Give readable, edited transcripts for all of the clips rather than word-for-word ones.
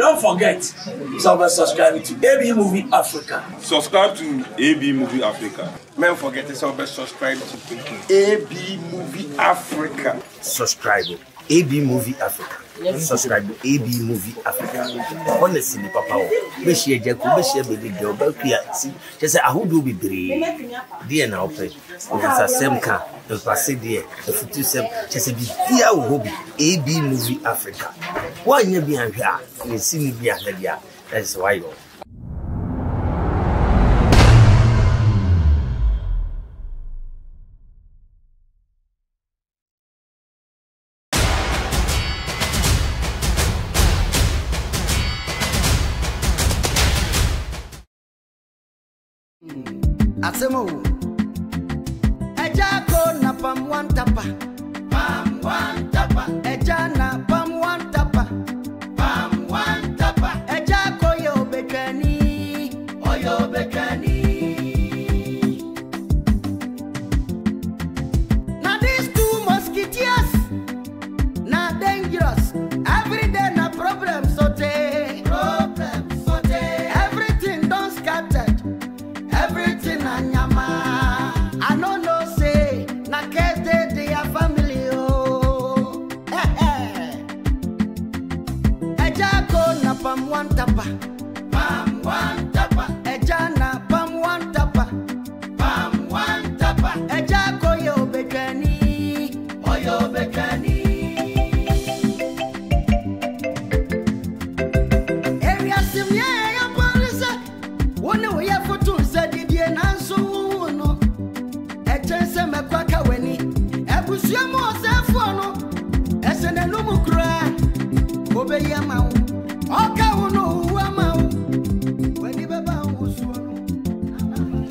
don't forget, subscribe to AB Movie Africa. Subscribe to AB Movie Africa. Don't forget to subscribe to AB Movie Africa. Subscribe AB Movie Africa. Subscribe to AB Movie Africa. Honestly, Papa, be share Jacob, be share baby girl, but see, just say I would do be brave. Dear now, play. It's a same car, the passe dear, the future sem, just a bit dear hobby. AB Movie Africa. Why you be here? You see me be here. That's why. Asemo Eja ko na pam one tapa Eja na pam one tapa Eja ko yo bekani Now these two musketeers na dangerous every day na problem sote everything don't scattered. Everything anyama, I no say na case they are family oh. Eja ko na pam one tapa, Eja na pam one tapa, Eja ko yo bekani. Area simya ya police, one we have for two.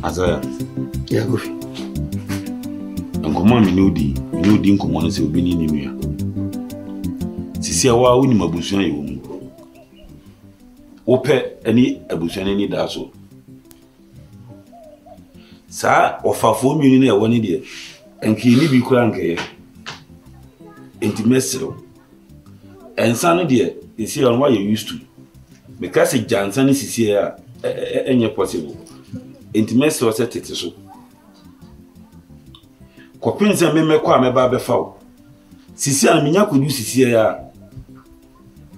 Azaya, yeah, go. Nkoma minudi nkoma no se obi ni nua. Sisi awa woni mabusuan ye wo mu. Ope ani abusuan ni da so. Sa ofafo nwini na e woni de enki ni bi kura nkeye. Enti mesero. Ensa no de isi on why you used to. Because jansa ni sisi ya enye possible. Enti mesero se tete so. Kopinza memekwa ameba befa wo. Sisi an minya kodu sisi ya.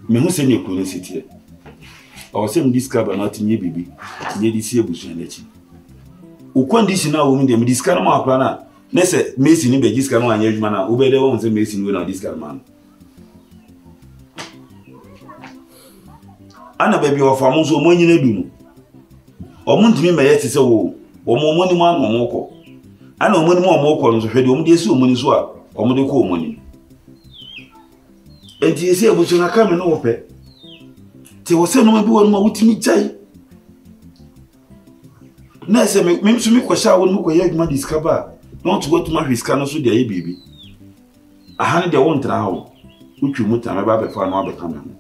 Me hu se ne kunu sitie. O se m discover na tinye bibi. Tinye disi ebusuan nachi. Ukwandisi na wo mu de m discover ma akra na. Nese Messi ni be discover no anya adwuma na. Obede wo se Messi ni we na discover man. Ana baby of amonso mo nyina dumu. Omo ntimi meye tese wo. Omo ni mo anu mo ko. Ana omo ni mo ko no so hwede omo de esi omo ni so a omo de ko omo ni. Enti esi ebuso na ka me no wope. Ti wo se no ma bi wo no wutimi jai. Na se me so mi ko sha wo no ko ye adwuma discover. Don't go to my risk no so de ayi bibi. Aha ne de wo ntra ho. Utwi muta me ba be fa no abeka me ho.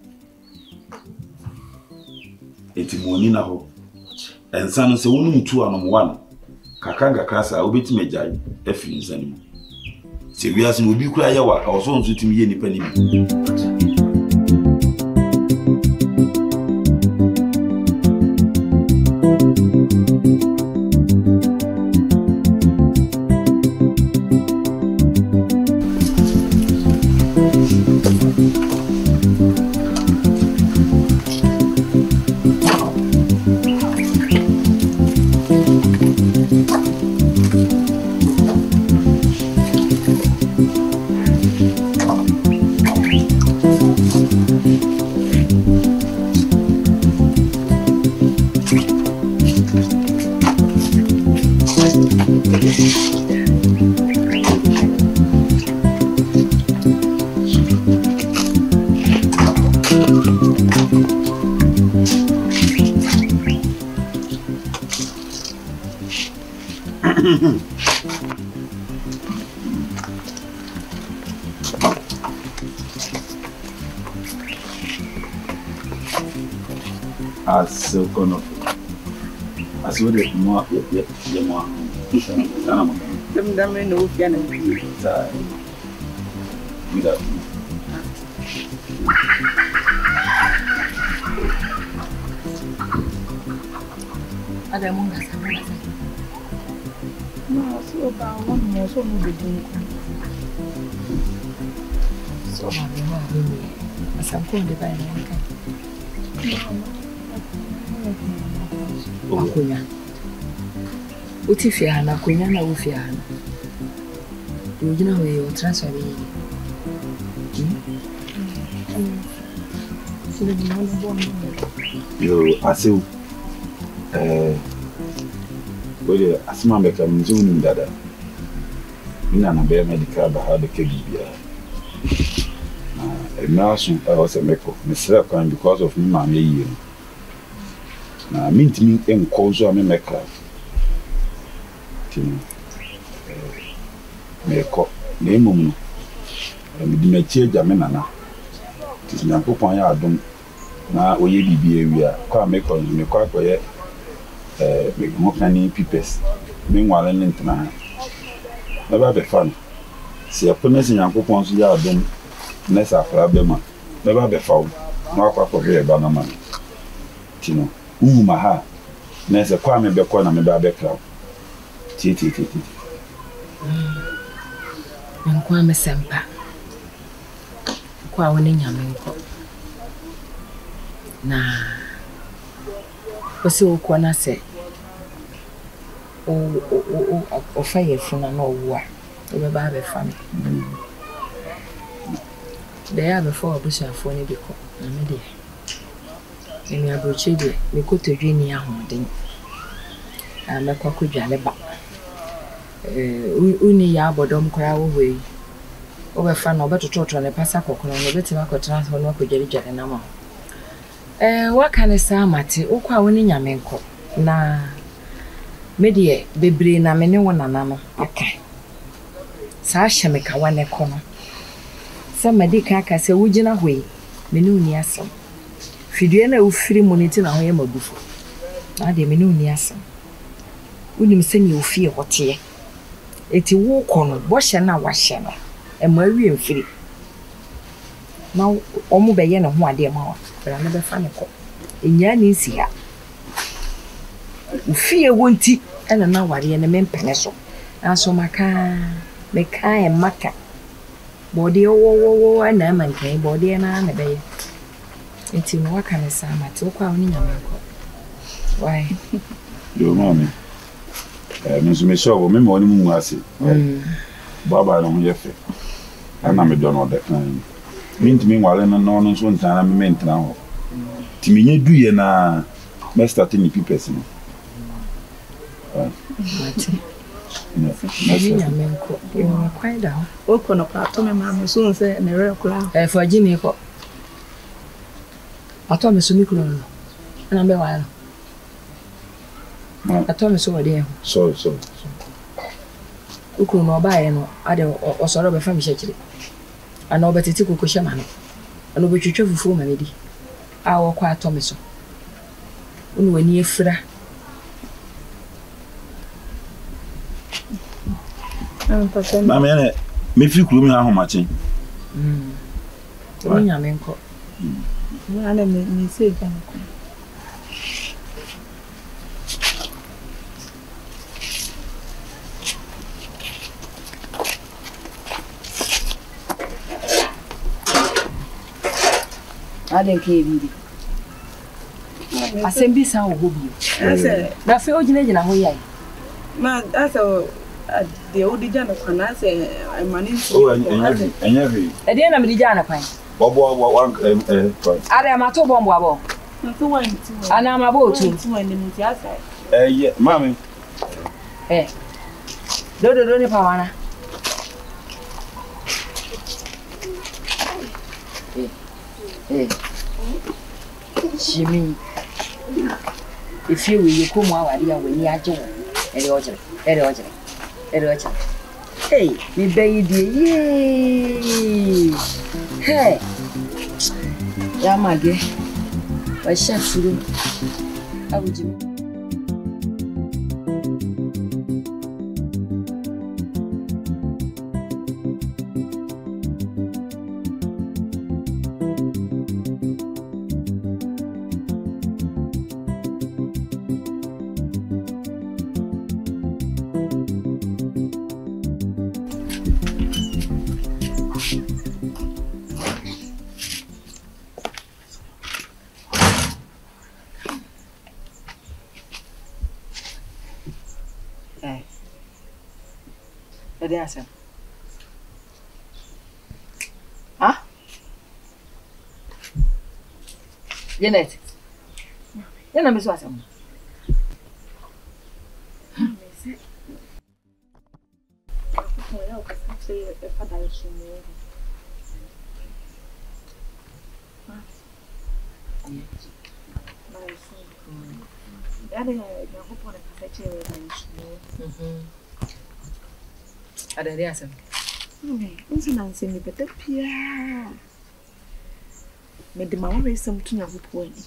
Enti mo ni na ho. Ensa no se wonu mutu anom wan. Kakanga kasa obeti mejai efi nzani. Se wiase no obi kura yawa awso nso timi ye nipa ni bi. As kono as wo de mo ye mo sana mo dem no fiana ta vida Ada munga sa. No, so ba one more so no be doing. So ba be ma be mi. Asam ko de ba na kan. Akunya. Uti fi ana kunya na wo fi ana. Yo gina we yo transfer be. Yo, asew. Wele asima mbeka mzuni ndada. Mina na be medical ba ha de kebibia. Nasu also meko. Mesra kan because of me ma me yi. Na mintimi enkozo ame meka. Tini. Meko. Na emum no. Me di metie jame nana. Tisi nyankopon ya adom na oye bibia ewia kwa meko me kwa koye me mo kani pipes me nwale ntena na ba be fan si apona si nyankopon so ya adom na sa afra be ma na ba be fawo na akwa ko be ba na ma tino ma ha na se kwa me be ko na me ba be kraw ti Nkwa me sempa kwa woni nyame nko na osi okwa na se o faye funa na owa o be ba be fami de ya before obusia fo ni biko na me de ni abrochi de me ko todwe ni ahoden a me kwa kodwale ba uni ya bodom kora wo we o be fa na obetototo ne pasa kokono no betima ko transfer no ko jere na ma waka ne sa mate okwa woni nyame nko na medie bebre na me ne wona na no aka sa hyeme ka wane ko no sa medika ka se wugina hoi me ne uni asem fidue na ufiri moniti na hoye magufo na de me ne uni asem unim se ni ofie hote eti wo kono bo hye na wa hye no e ma wie mfiri na omu be ye ne ho ade ma wa ra ne be fa ne ko enya ni si ha ufie wonti ena na ware ne mempene so na so maka me kai maka body wo na man kai body na na be eti no waka ne sa mate wo kwa oni nyame ko why yo mami me show me mo ni mu ase baba no ye fe ana me do no de kan mintimi nwale no no so ntana me mentana ho timi nye duye na me start ni pipes no ni nyame nko yo kwai da O kono pa to me ma me so nse ne re kula. for jimi ko ato me so mi kuro no na be wa no ato me so wade so ukuru no ba ye no ade osoro be fa mi shekire ana obetiti kokoshe ma no ana obetwetwe fufu ma medi a wo kwa ato me so unu wani efira mama ene me fi kuro mi ha machi oni nyame nko Ana me se ga ko. aden ke bibi asembi sa wo hobi na fe ogina ho yai Ma asa de odi jana kwana se mani enyevi e de na me di jana kwan bobo wan are ma to bombo abo nso wanti ana ma bo tu wani muti asa mami do ni pa wana Jimmy, if you will come out when you are doing hey, me baby, yay! Hey, Yamage, I chef you. How would you? Ade asem. Ah? Janet. Yana me so asem. Ada dia asem. Nsi na nsi me beta pia. Me de ma wo sem tu Nyankopon ani.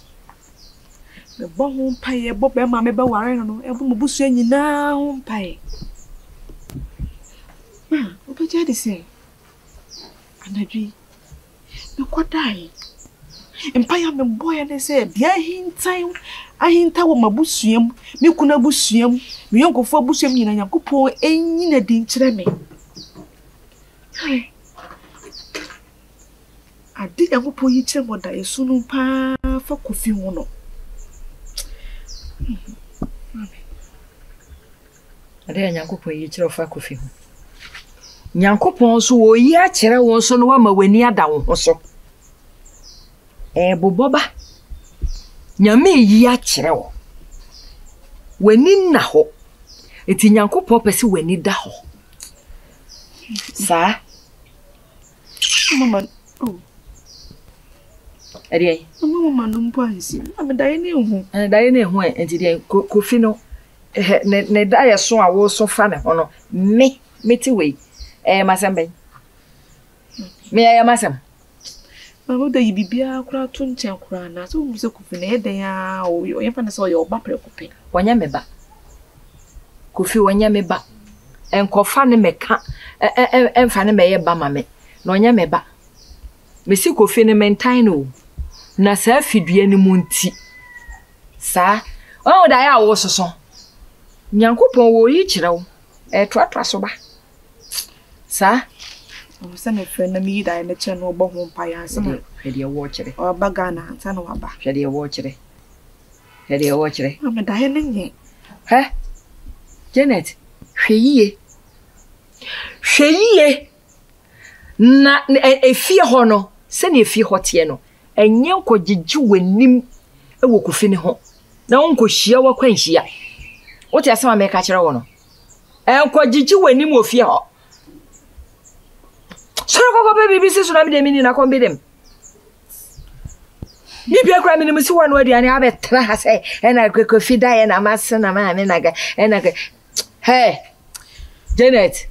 Me bo ho mpae bo be ma me be ware no e bo mubusu nyina ho mpae. Oba jadi se. Anadwi. Me kodai. Mpae me boy na se dia hintan ahinta wo mabusuam, me kuna busuam, me yonkofo busuam nyina Nyankopon enyi na di nkire me. Adi Nyankopon yi kire mo da yesu no pa fa kofi ho no. Ade Nyankopon yi kire fa kofi ho. Nyankopon so wo yi a kire won so no wa ma wani ada wo so. Boboba. Nyame yi a kire wo. Wani na ho. Eti Nyankopon pese wani da ho. Sa Mama, oh. Ade Mama no mpo ansi. Am dai ne hu. Dai ne hu enti de kofi no ne da ye so a wo so fa ne ho no. Meti we. Masambe. Me ya masam. Mama da yibibia kura to nchen kura na so mu se kofi na eden ya o ye fa na so ye oba pre kopi. Wanya me ba. Kofi wanya me ba. Enkofa ne meka emfa ne meye ba mame. Na onya me ba. Mesi kofi ne mentan no. Na sa fidue ne munti. Sa o da ya wo soso. Nyankopon wo yi kire wo. Toa so ba. Sa o se me fe na mi da na che no obo ho mpa ya se ma. Hede ye wo kire. O ba Ghana anta na wa ba. Hede ye wo kire. Hede ye wo kire. Am da ye ne nye. He? Janet, hweye. Hweye. Na efie ho no, se na efie ho tie no. Enye nkogigi wanim e wo kofi ne ho. Na onkohia wa kwanhia. Wo ti asema me ka kire wo no. Nkogigi wanim ofie ho. Soro ko baby bisi so na me de mini na kombe dem. Bibia kra me ne musi wonu aduane abetra ha sei na kofi da ye na mase na ma me na ga na ga. Hey. Janet.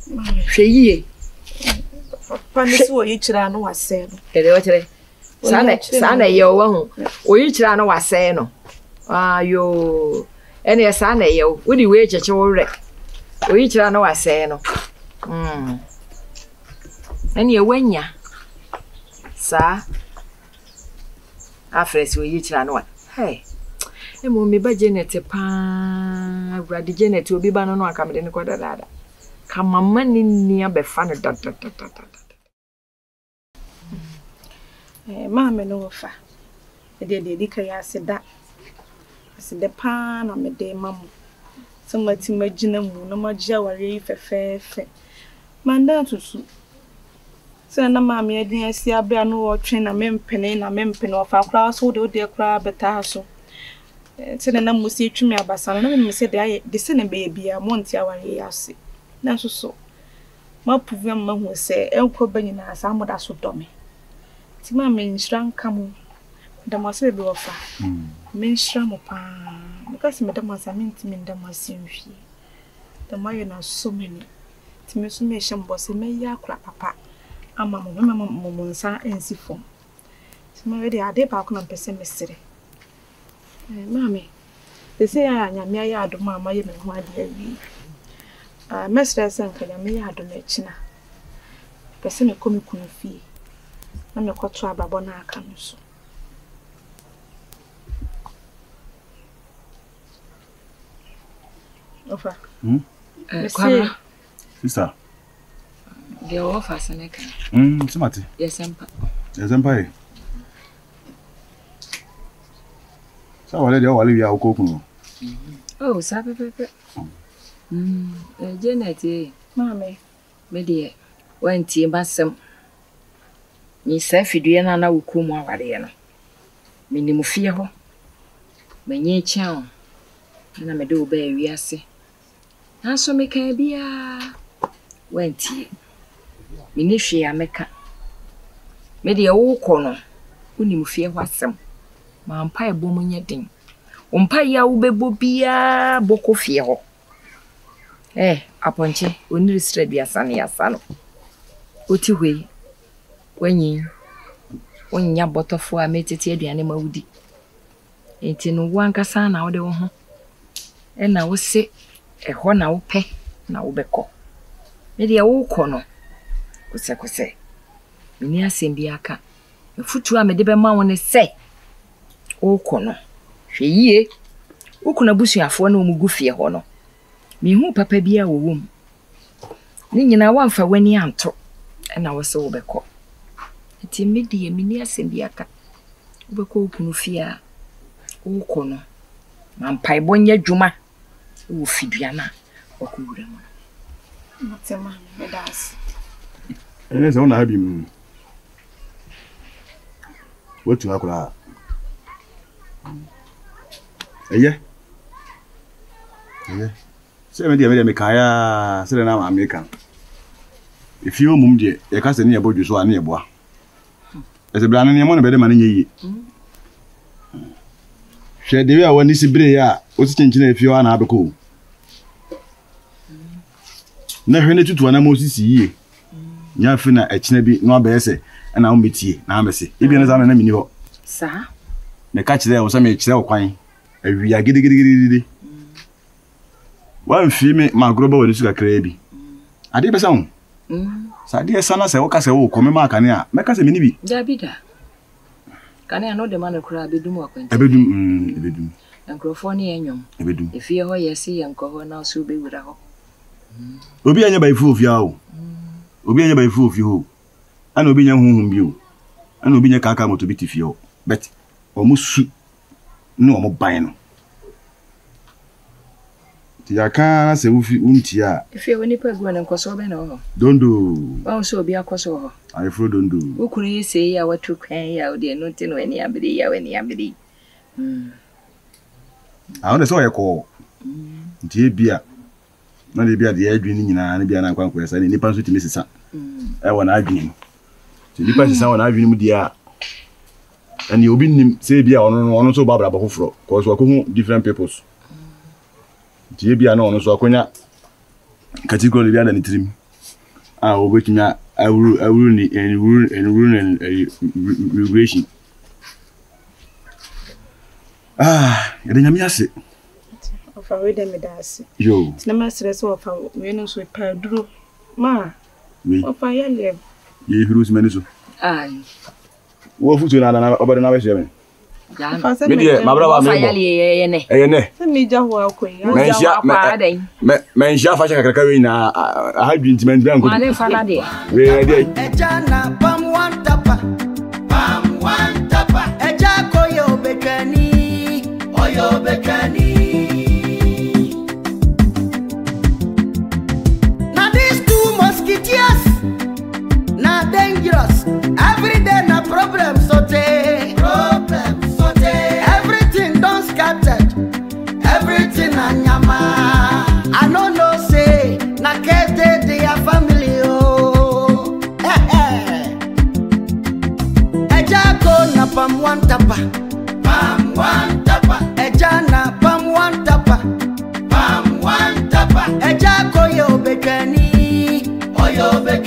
Hweye. Papa ne so yi kira no wase no. Kede wo kire. Sana ye wo hu. Oyi kira no wase no. Ayo. Ene sana ye wo. Wodi we cheche wo re. Oyi kira no wase no. Ene ye wanya. Sa afres we yi kira no wa. Hey. Emo me ba Janet pa. Brad Janet obi ba no aka me de ne koda dada. Kama mani ni abefa no da. Mama no fa. De ka ya aseda pa na me de mamu. So mati magina mu na magya ware fefefe. Manda tutu. So na mama ye din asi abia no wo twen na mempene ofa kra so de kra beta so. Tene na musi twimi abasa na me se de se ne be bia monti aware yase. Na so ma puvu ma hu se enko banyina asa moda so dome. Ti ma me nshran kamu da maso be ofa. Me nshran mo pa. Because me da masa minti me da masinhwi. Da maye na so many. Ti me so me shembo se me ya kura papa. Ama mo nsa ensi fom. Ti ma we de ade ba ko na pese me sere. Mami, they say I am ya do mamma ye me ho ade awi. Mestre sanka ya me ya do na china. Pese me komi kunu fie. Na me kwato ababo na aka no so. Ofa. Kwara. Sister. The offer saneka. Simati. Yes, empa. Yes, empa. Sa wale de wale ya okokun. Oh, sa pepe. Janet. Mami. me de wantie basem ni safidue na wukum aware no menimu fie ho menye chiao na me de oba awiase na so me kan bia wantie meni hwe ameka me de wo kono unimu fie ho asem ma mpa ebo munye den umpa ya ubebo bia boko fie ho aponche oniri stre bia sane ya sano oti hwe wanyi onya botofo a metete aduane mawudi enti no wankasa na wode wo ho na wo se ho na wo pe na wo beko me de wo kono kose mini asembi aka futu a me de be ma wo ne se wo kono hwe yie wo kuna busuafo na omugu fie ho no mi hu papa bia wo wom ni nyina wamfa wani anto na wo se wo beko enti me de mini asembi aka wo beko kunu fie a wo kono mampai bonya dwuma wo fiduana wo kuwura mo matema me das ene se ona habi mu wotu akura eye se me de me kaya se na America if you mum de e ka se ne yebodwu so ane yeboa ese bra ne mo ne be de ma ne nyi hwe de wi a woni sibire ya o ti chinchina e fio na abeko na hwe ne tutu na mo sisi yie nya fi na echina bi no abese na o metie na amese e bi ne za na mini ho sa me ka kire o sa me kire o kwan awi ya gidigidi wan fi me magroba woni suka kire bi ade be sa ho sa de sana se wo ka se wo ko me ma kane a me ka se mini bi dabida kane no de man kura bedum akwanti ebedum enkrofo ne enyom ebedum efie ho yesi yenko ho na so be wura ho obi anya bai fu ofia o obi anya bai fu ofia ho ana obi nya huhum bi o ana obi nya kaka moto bi tifie o bet omo su no omo ban no ti aka se ufi unti a efie woni pagu na nkoso be na ho dondo ba so obi akoso ho ai fro dondo ukunu yesi ya watu kwan ya odi no ti no ani abiri ya wani abiri ona so yeko nti bia na de bia de adwini nyina na bia na kwankwa sa ni nipa nso ti mesisa wona adwini ti nipa sisa wona adwini mu dia ani obi nim se bia ono so babra bafoforo cause wakohu different peoples ti bia na ono so akonya category bia na nitrim obetuma awuru ni regulation yede nyame ase ofa we dem das yo na ma stress ofa we no so pa duro ma ofa ya le ye hirus meniso wo futu na obade na be me me die mabra ba me ne se mi ja ho akoyi men ja fa chaka kaka we na ha dwintiment ban ko ma le fa na de we dey Ejana pam one tapa eja koyo bekani oyo bekani now these two musketeers na dangerous every day na problem sote everything don scattered everything anyama I no know say na kete their family oh eja ko na pam one tapa eja na pam one tapa eja ko yo bekani oyo bekani